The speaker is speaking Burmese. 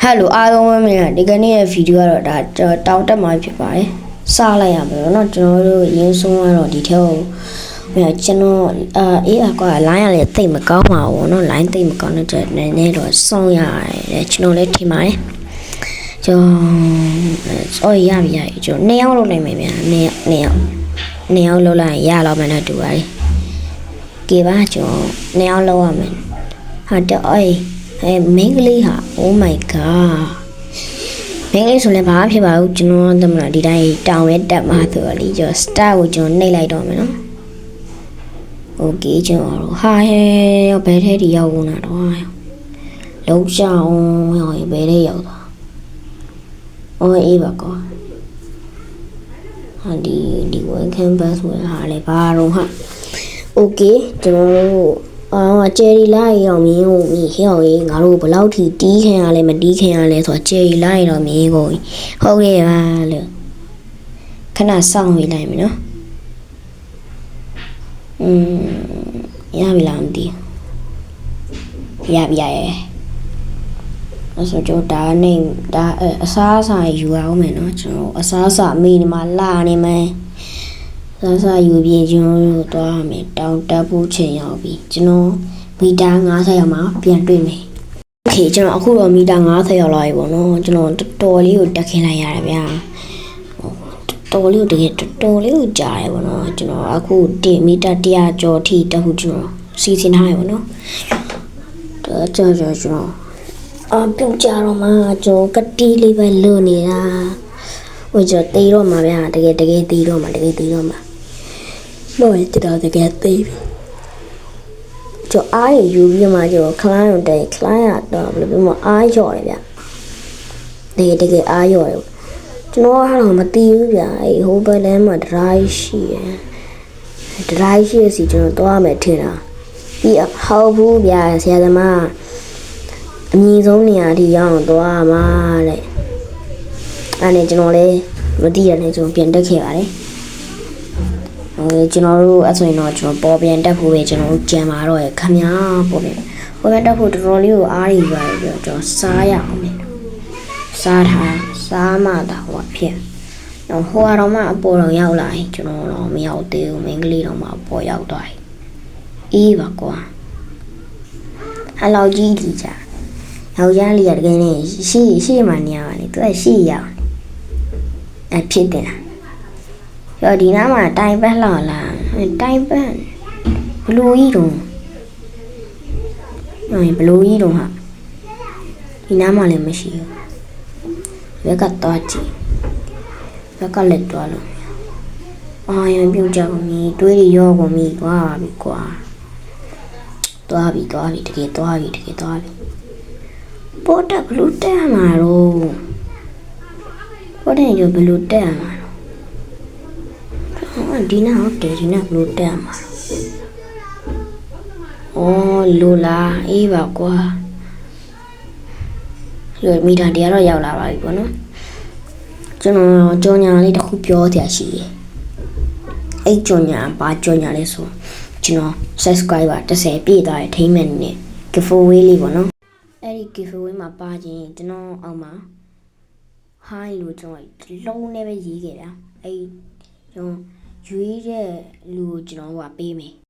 Hello အားလုံးပဲမင်္ဂလာဒီကနေ့ရဲ့ဗီဒီယိုကတော့ဒါတောင်းတက်မှာဖြစ်ပါတယ်စလိုက်ရမယ်เนาะကျွန်တော်တို့ရင်းဆုံးကတော့ဒီထဲကိုကျွန်တော်အေးကွာ line ရလေတိတ်မကောင်းပါဘူးเนาะ line တိတ်မကောင်းတဲ့နည်းနည်းတော့စောင့်ရတယ်ကျွန်တော်လည်းထင်ပါတယ်ကျွန်တော်ရပြီကျွန်တော်2ယောက်လုပ်နိုင်မယ်ဗျာ2ယောက်လုပ်လိုက်ရတော့မှတော့တူပါလေကဲပါကျွန်တော်2ယောက်လုပ်ရမယ်ဟာတော့မင်းကလေးဟာ oh my god မင်းကလေးဆိုလည်းဘာဖြစ်ပါဘူးကျွန်တော်သမဏဒီတိုင်းတောင်းရဲတက်မှာဆိုတော့လေကျွန်တော် star ကိုကျွန်တော်နှိပ်လိုက်တော့မယ်နော် okay ကျွန်တော်ဟာဘယ်ထဲဒီရောက်ကုန်တာတော့လုံးချအောင်ရောဘယ်ထဲရောက်သွားအေးပါကောဟာဒီ one canvas ဝင်ဟာလေဘာတော့ဟာ okay ကျွန်တော်တို့ဂျယ်ရီလာရောင်မြင်းကိုဟဲ့အောင်ငါတို့ဘလောက်ထိတီးခင်ရလဲမတီးခင်ရလဲဆိုတော့ဂျယ်ရီလာရောင်မြင်းကိုဟုတ်ရဲ့ပါလို့ခဏစောင့်နေလိုက်မယ်နော်ရပြီလားမသိရပြီအဲ့ဆိုတော့ဒါနဲ့ဒါအစားအစာယူအောင်မယ်နော်ကျွန်တော်အစားအစာအမေဒီမှာလာနေမယ်စားယူပြီးကျွန်တော်တို့သွားရမယ်တောင်တက်ဖို့ချိန်ရောက်ပြီကျွန်တော်မီတာ90ရောက်မှပြန်တွေ့မယ်โอเคကျွန်တော်အခုတော့မီတာ90ရောက်လာပြီပေါ့နော်ကျွန်တော်တော်လေးကိုတက်ခင်းလိုက်ရတယ်ဗျာတော်လေးကိုတကယ်တော်လေးကိုကြားရပေါ့နော်ကျွန်တော်အခုမီတာ100ကျော်ထိတက်ဖို့ကျွန်တော်စီစဉ်ထားရပေါ့နော်တော့ကျွန်တော်ပြုတ်ကြတော့မှကျွန်တော်ကတိလေးပဲလွတ်နေတာဟိုကျတေးတော့မှာဗျာတကယ်တေးတော့မှာလို့ရတော့တကယ်သေးပြီကျအားရယူပြီးမှကျခလိုင်းရုံတိုင်ခလိုင်းရတော့ဘယ်လိုပြောမအားရော်တယ်ဗျတကယ်အားရော်တယ်ကျွန်တော်ကတော့မတီးဘူးဗျဟိုဘက်လမ်းမှာဒရိုင်းရှိတယ်ဒရိုင်းရှိစီကျွန်တော်သွားမယ်ထင်တာပြီးဟောက်ဘူးဗျဆရာသမားအမြင့်ဆုံးနေရာထိရောက်သွားမှာတဲ့အဲ့နဲ့ကျွန်တော်လည်းမတီးရနဲ့ကျွန်တော်ပြန်တက်ခဲ့ပါတယ်ကျွန်တော်တို့အဲ့ဆိုရင်တော့ကျွန်တော်ပေါ်ပြန်တက်ဖို့ပဲကျွန်တော်တို့ကြံပါတော့ရခမများပေါ်ပြန်တက်ဖို့တော်တော်လေးကိုအားရပါတယ်ကျွန်တော်စားရအောင်မယ်စားမှတာဟိုဖြစ်တော့ဟိုကတော့မှအပေါ်တော့ရောက်လာရင်ကျွန်တော်တော့မရောက်သေးဘူးမင်းကလေးတော့မှအပေါ်ရောက်သွားပြီအေးပါကွာအလောက်ကြီးကြီးကြယောက်ျားလေးကတကယ်နဲ့ရှိမှနေရပါလေသူကရှိရအောင်အဖြစ်တယ်ရောဒီနားမှာတိုင်ပတ်လောက်လာတိုင်ပတ်ဘလူးကြီးတော့ဘလူးကြီးတော့ဟာဒီနားမှာလည်းမရှိဘူးဘက်ကတော့ကြည့်ဘက်ကလည်းတွားလို့ရံပြုတ်ကြကုန်ပြီတွေးရောကုန်ပြီသွားပါပြီကွာသွားပြီတကယ်သွားပြီပေါ်တက်ဘလူးတက်မှာတော့ပေါ်တက်ရဘလူးတက်မှာဒီနာဟုတ်တယ်ဒီနာဘလို့တက်မှာလိုလားအေးပါကွာမီတာတရားတော့ရောက်လာပါပြီပေါ့နော်ကျွန်တော်ကြော်ညာလေးတစ်ခုပြောစရာရှိတယ်အဲ့ကြော်ညာဘာကြော်ညာလဲဆိုကျွန်တော် subscriber 10ပြည့်သွားတဲ့ထိမ့်မဲ့နဲ့ giveaway လေးပေါ့နော်အဲ့ဒီ giveaway မှာပါခြင်းကျွန်တော်အောက်မှာ hi လို့ကျွန်တော်လုံးနဲ့ပဲရေးခဲ့တာအဲ့ကျွန်တော်ရွေးတဲ့လူကိုကျွန်တော်ပေးမယ်